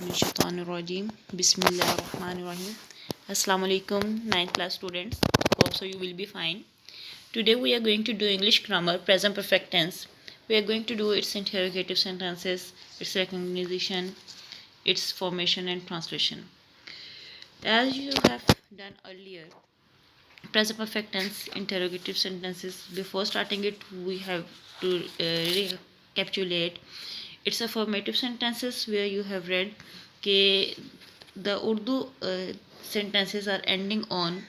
Billahiminash-shaytanir-rajim. Bismillahir-rahmanir-rahim. Assalamu alaikum, 9th class students. Hope so you will be fine. Today we are going to do English grammar, present perfect tense. We are going to do its interrogative sentences, its recognition, its formation and translation. As you have done earlier, present perfect tense, interrogative sentences. Before starting it, we have to recapitulate its affirmative sentences where you have read कि the Urdu sentences are ending on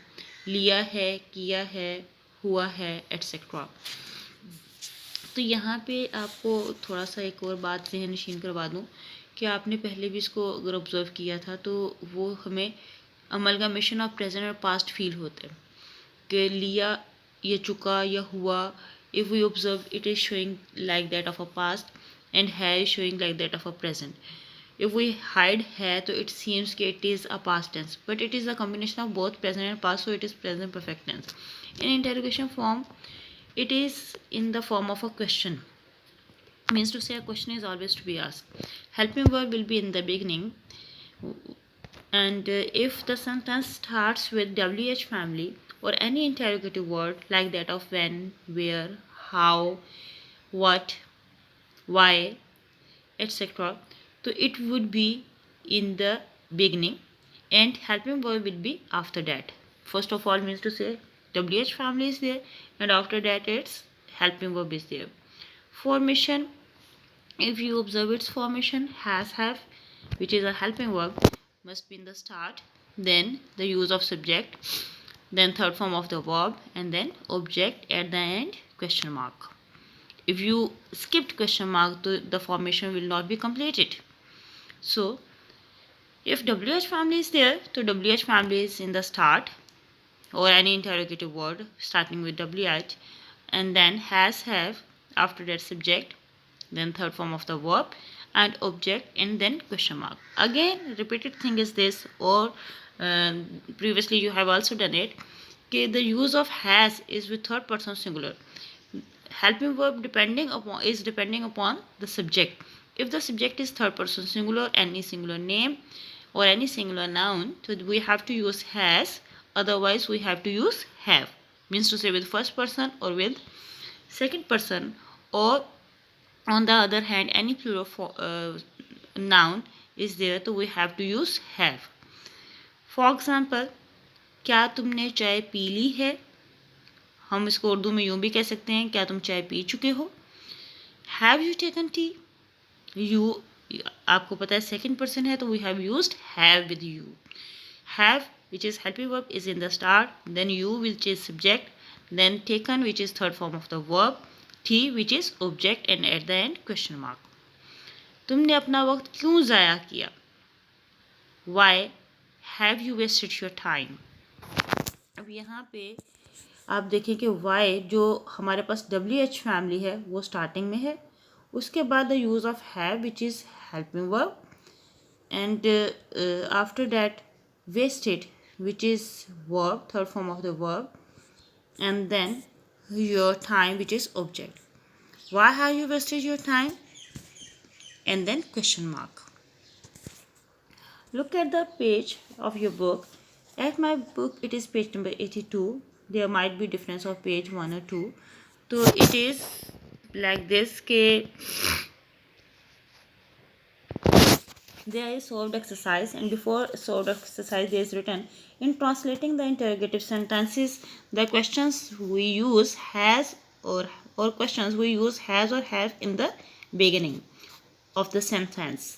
लिया है, किया है, हुआ है, etc. तो यहाँ पे आपको थोड़ा सा एक और बात ज़हन नशीन करवा दूँ कि आपने पहले भी इसको अगर ऑब्ज़र्व किया था तो वो हमें अमलगामेशन ऑफ प्रेजेंट और पास्ट फील होते हैं कि लिया या चुका या हुआ. If we observe, it is showing like that of a past and है is showing like that of a present. If we hide है तो it seems कि it is a past tense, but it is a combination of both present and past, so it is present perfect tense. In interrogation form, it is in the form of a question. Means to say a question is always to be asked. Helping verb will be in the beginning, and if the sentence starts with WH family or any interrogative word like that of when, where, how, what, why, etc., so it would be in the beginning and helping verb will be after that. First of all means to say WH family is there and after that its helping verb is there. Formation, if you observe its formation, has, have, which is a helping verb, must be in the start, then the use of subject, then third form of the verb, and then object at the end, question mark. If you skipped question mark, the formation will not be completed. So, if WH family is there, so WH family is in the start or any interrogative word starting with WH, and then has, have, after that subject, then third form of the verb and object and then question mark. Again repeated thing is this, or previously you have also done it, okay, the use of has is with third person singular. Helping verb depending upon the subject. If the subject is third person singular, any singular name or any singular noun, so we have to use has, otherwise we have to use have. Means to say with first person or with second person, or on the other hand any plural noun is there, so we have to use have. For example, क्या तुमने चाय P ली है, हम इसको उर्दू में यूँ भी कह सकते हैं क्या तुम चाय पी चुके हो. Have you taken tea, you आपको पता है सेकंड पर्सन है तो we have used have with you. Have which is helping verb is in the start, then you which is subject, then taken which is third form of the verb, tea which is object and at the end question mark. तुमने अपना वक्त क्यों ज़ाया किया, why have you wasted your time. अब यहाँ पे आप देखें कि why जो हमारे पास WH फैमिली है वो स्टार्टिंग में है, उसके बाद the use of have which is helping verb, and after that wasted which is verb, third form of the verb, and then your time which is object. Why have you wasted your time, and then question mark. Look at the page of your book. At my book it is page number 82. There might be difference of page 1 or 2. So it is like this के there is solved exercise, and before solved exercise there is written in translating the interrogative sentences the questions we use has or questions we use has or have in the beginning of the sentence,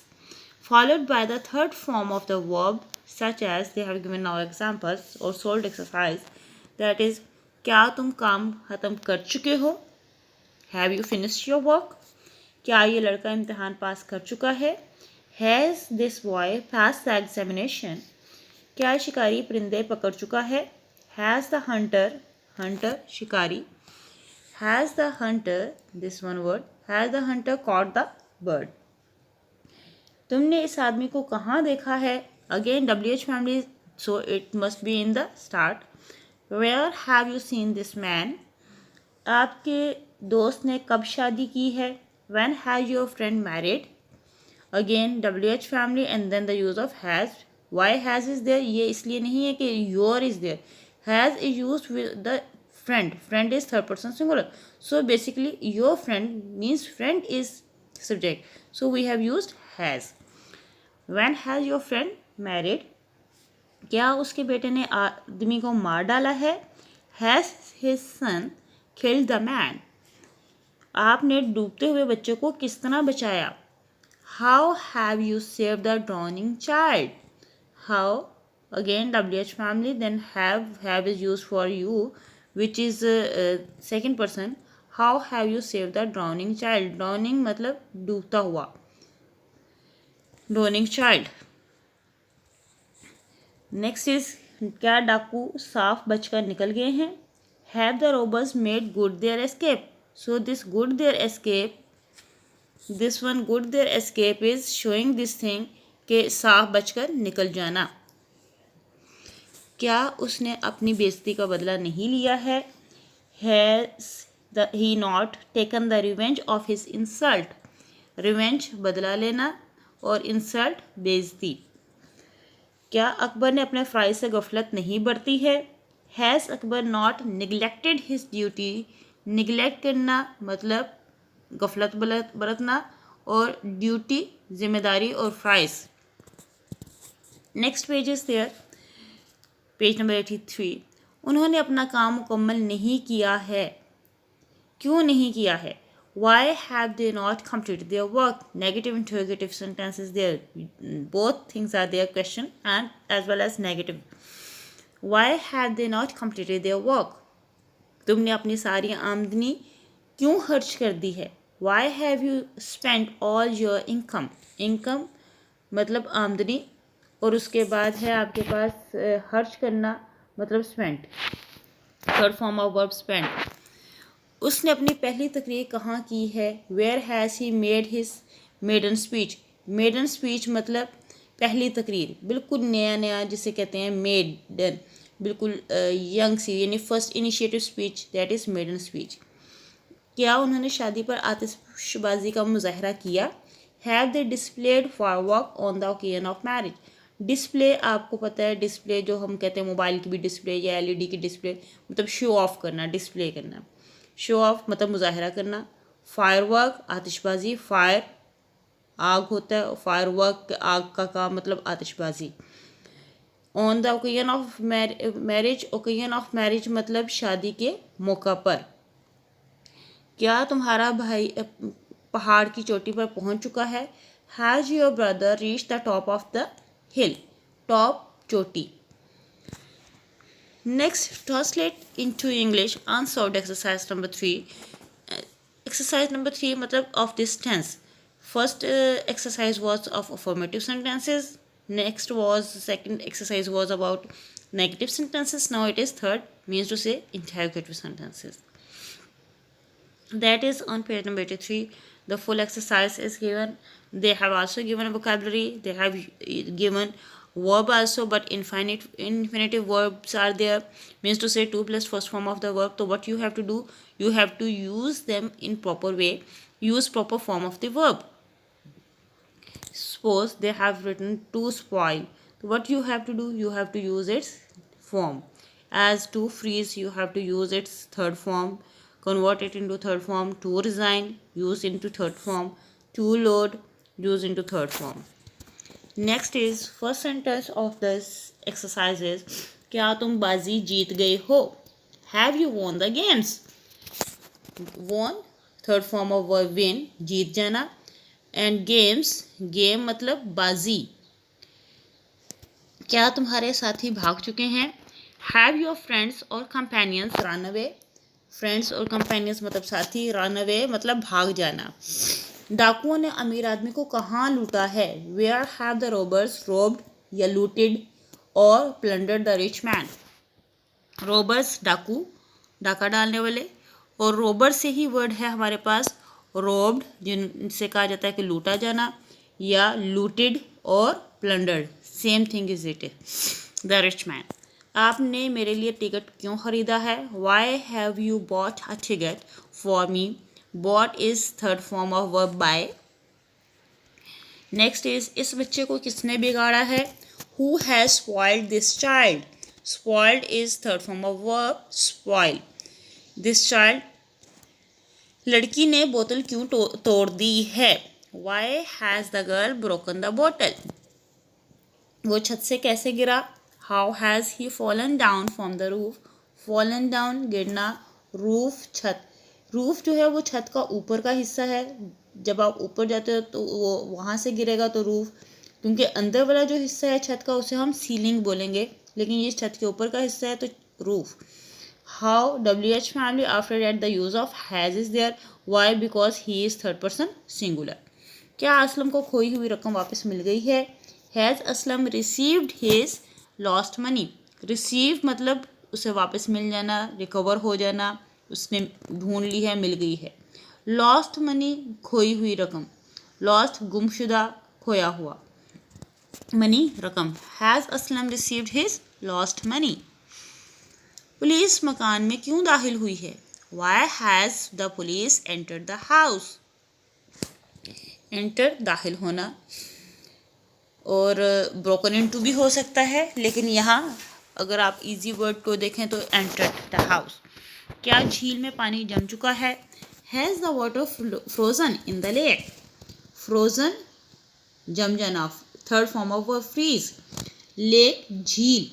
followed by the third form of the verb, such as they have given now examples or solved exercise, that is क्या तुम काम खत्म कर चुके हो, have you finished your work, क्या ये लड़का इम्तिहान पास कर चुका है, has this boy passed the examination, क्या शिकारी परिंदे पकड़ चुका है, has the hunter शिकारी, has the hunter, this one word, has the hunter caught the bird. तुमने इस आदमी को कहाँ देखा है, again WH family, so it must be in the start. Where have you seen this man, आपके दोस्त ने कब शादी की है, when has your friend married, again WH family and then the use of has. Why has is there, ये इसलिए नहीं है कि your is there. Has is use with the friend. Friend is third person singular. So basically your friend means friend is subject. So we have used has. When has your friend married? क्या उसके बेटे ने आदमी को मार डाला है? Has his son killed the man? आपने डूबते हुए बच्चे को किस तरह बचाया? How have you saved the drowning child? How, again WH family, then have is used for you, which is second person. How have you saved the drowning child? Drowning मतलब डूबता हुआ, drowning child. नेक्स्ट इज, क्या डाकू साफ बचकर निकल गए हैं? Have the robbers made good their escape? So this good their escape, this one good their escape is showing this thing के साफ बचकर निकल जाना. क्या उसने अपनी बेइज्जती का बदला नहीं लिया है? Has he not taken the revenge of his insult? Revenge बदला लेना और इंसल्ट बेइज्जती. क्या अकबर ने अपने फ़राइज़ से गफलत नहीं बरती है? Has Akbar not neglected his duty? Neglect करना मतलब गफलत बरतना और ड्यूटी जिम्मेदारी और फ़राइज़. Next page is there, page number 83. उन्होंने अपना काम मुकम्मल नहीं किया है. क्यों नहीं किया है? Why have they not completed their work? Negative interrogative sentences there. Both things are there, question and as well as negative. Why have they not completed their work? तुमने अपनी सारी आमदनी क्यों खर्च कर दी है? Why have you spent all your income? Income मतलब आमदनी और उसके बाद है आपके पास खर्च करना मतलब spent. Third form of verb spent. उसने अपनी पहली तकरीर कहाँ की है? Where has he made his maiden speech? Maiden speech मतलब पहली तकरीर, बिल्कुल नया नया जिसे कहते हैं मेडन, बिल्कुल यंग सी, यानी first initiative speech, that is maiden speech. क्या उन्होंने शादी पर आतिशबाजी का मुजाहरा किया? Have they displayed firework on the occasion of marriage? Display आपको पता है, डिस्प्ले जो हम कहते हैं मोबाइल की भी डिस्प्ले या LED की डिस्प्ले, मतलब शो ऑफ करना, डिस्प्ले करना. शो ऑफ मतलब मुजाहरा करना. फायरवर्क आतिशबाजी, फायर आग होता है, फायरवर्क आग का काम मतलब आतिशबाजी. On the occasion of marriage, occasion of marriage मतलब शादी के मौका पर. क्या तुम्हारा भाई पहाड़ की चोटी पर पहुंच चुका है? Has your brother reach the top of the hill? Top चोटी. Next, translate into English unsolved exercise number 3. Exercise number 3 मतलब of this tense. First exercise was of affirmative sentences. Next was second exercise was about negative sentences. Now it is third, means to say interrogative sentences. That is on page number 83. The full exercise is given. They have also given a vocabulary. They have given verb also, but infinitive verbs are there, means to say 2 plus first form of the verb. So what you have to do, you have to use them in proper way, use proper form of the verb. Suppose they have written to spoil, so what you have to do, you have to use its form. As to freeze, you have to use its third form, convert it into third form. To resign, use into third form. To load, use into third form. Next is first sentence of this exercise is, क्या तुम बाजी जीत गए हो? Have you won the games? Won third form of verb win, जीत जाना. And games, game मतलब बाजी. क्या तुम्हारे साथी भाग चुके हैं? हैव योर फ्रेंड्स और कंपेनियंस रन अवे? फ्रेंड्स और कंपेनियंस मतलब साथी, रन अवे मतलब भाग जाना. डाकुओं ने अमीर आदमी को कहाँ लूटा है? Where have the robbers robbed या लूटेड और plundered the rich man? Robbers डाकू, डाका डालने वाले, और रॉबर से ही वर्ड है हमारे पास रोब्ड, जिनसे कहा जाता है कि लूटा जाना, या लूटेड और plundered, same thing is it. The rich man. आपने मेरे लिए टिकट क्यों ख़रीदा है? Why have you bought a ticket for me? Bought is third form of verb buy. Next is इस बच्चे को किसने बिगाड़ा है. Who has spoiled this child. Spoiled is third form of verb spoil. This child, लड़की ने बोतल क्यों तोड़ दी है. Why has the girl broken the बोतल. वो छत से कैसे गिरा. How has he fallen down from the roof. Fallen down गिरना, रूफ छत. रूफ जो है वो छत का ऊपर का हिस्सा है. जब आप ऊपर जाते हो तो वो वहाँ से गिरेगा तो रूफ, क्योंकि अंदर वाला जो हिस्सा है छत का उसे हम सीलिंग बोलेंगे, लेकिन ये छत के ऊपर का हिस्सा है तो roof. How WH family after that the use of has is there. Why because he is third person singular. क्या असलम को खोई हुई रकम वापस मिल गई है. Has Aslam received his lost money. Receive मतलब उसे वापस मिल जाना, रिकवर हो जाना, उसने ढूंढ ली है, मिल गई है. लॉस्ट मनी खोई हुई रकम. लॉस्ट गुमशुदा, खोया हुआ. मनी रकम. Has Aslam received his lost money. Police मकान में क्यों दाखिल हुई है. Why has the police entered the house. Enter दाखिल होना, और ब्रोकन इनटू भी हो सकता है, लेकिन यहाँ अगर आप इजी वर्ड को देखें तो एंटर्ड द हाउस. क्या झील में पानी जम चुका है. Has the water frozen in the lake. Frozen जम जाना, third form of verb freeze. Lake झील,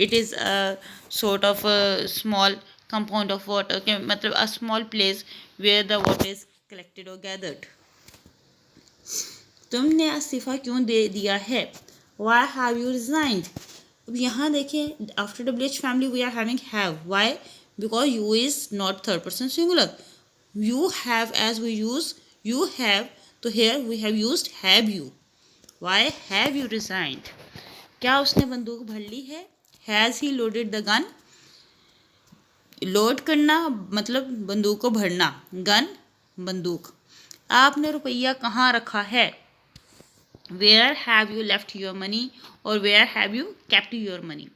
it is a sort of a small compound of water, मतलब a small place where the water is collected or gathered. तुमने इस्तीफ़ा क्यों दे दिया है. Why have you resigned. अब यहाँ देखिए, after WH family we are having have. Why because you is not third person singular. You have as we use you have, तो here we have used have you. Why have you resigned. क्या उसने बंदूक भर ली है. Has he loaded the gun. Load करना मतलब बंदूक को भरना, गन बंदूक. आपने रुपया कहाँ रखा है. Where have you left your money और where have you kept your money.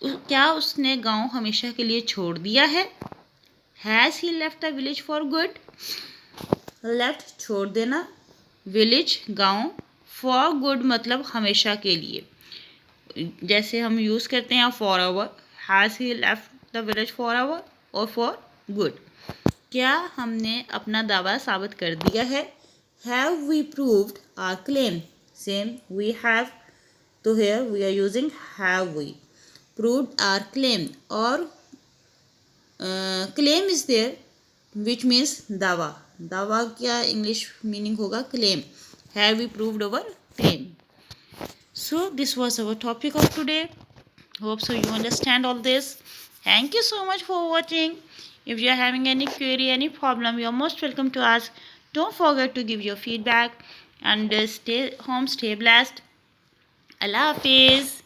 क्या उसने गांव हमेशा के लिए छोड़ दिया है. Has he left the village for good. Left छोड़ देना, विलेज गांव, फॉर गुड मतलब हमेशा के लिए. जैसे हम यूज़ करते हैं for ever. Has he left the village for ever और फॉर गुड. क्या हमने अपना दावा साबित कर दिया है. Have we proved our claim. Same we have, तो here we are using have we. Proved our claim, और claim is there which means दावा. दावा क्या इंग्लिश मीनिंग होगा. Claim. Have we proved our claim. So this was our topic of today. Hope so you understand all this. Thank you so much for watching. If you are having any query, any problem, you are most welcome to ask. Don't forget to give your feedback and stay home, stay blessed. Allah Hafiz.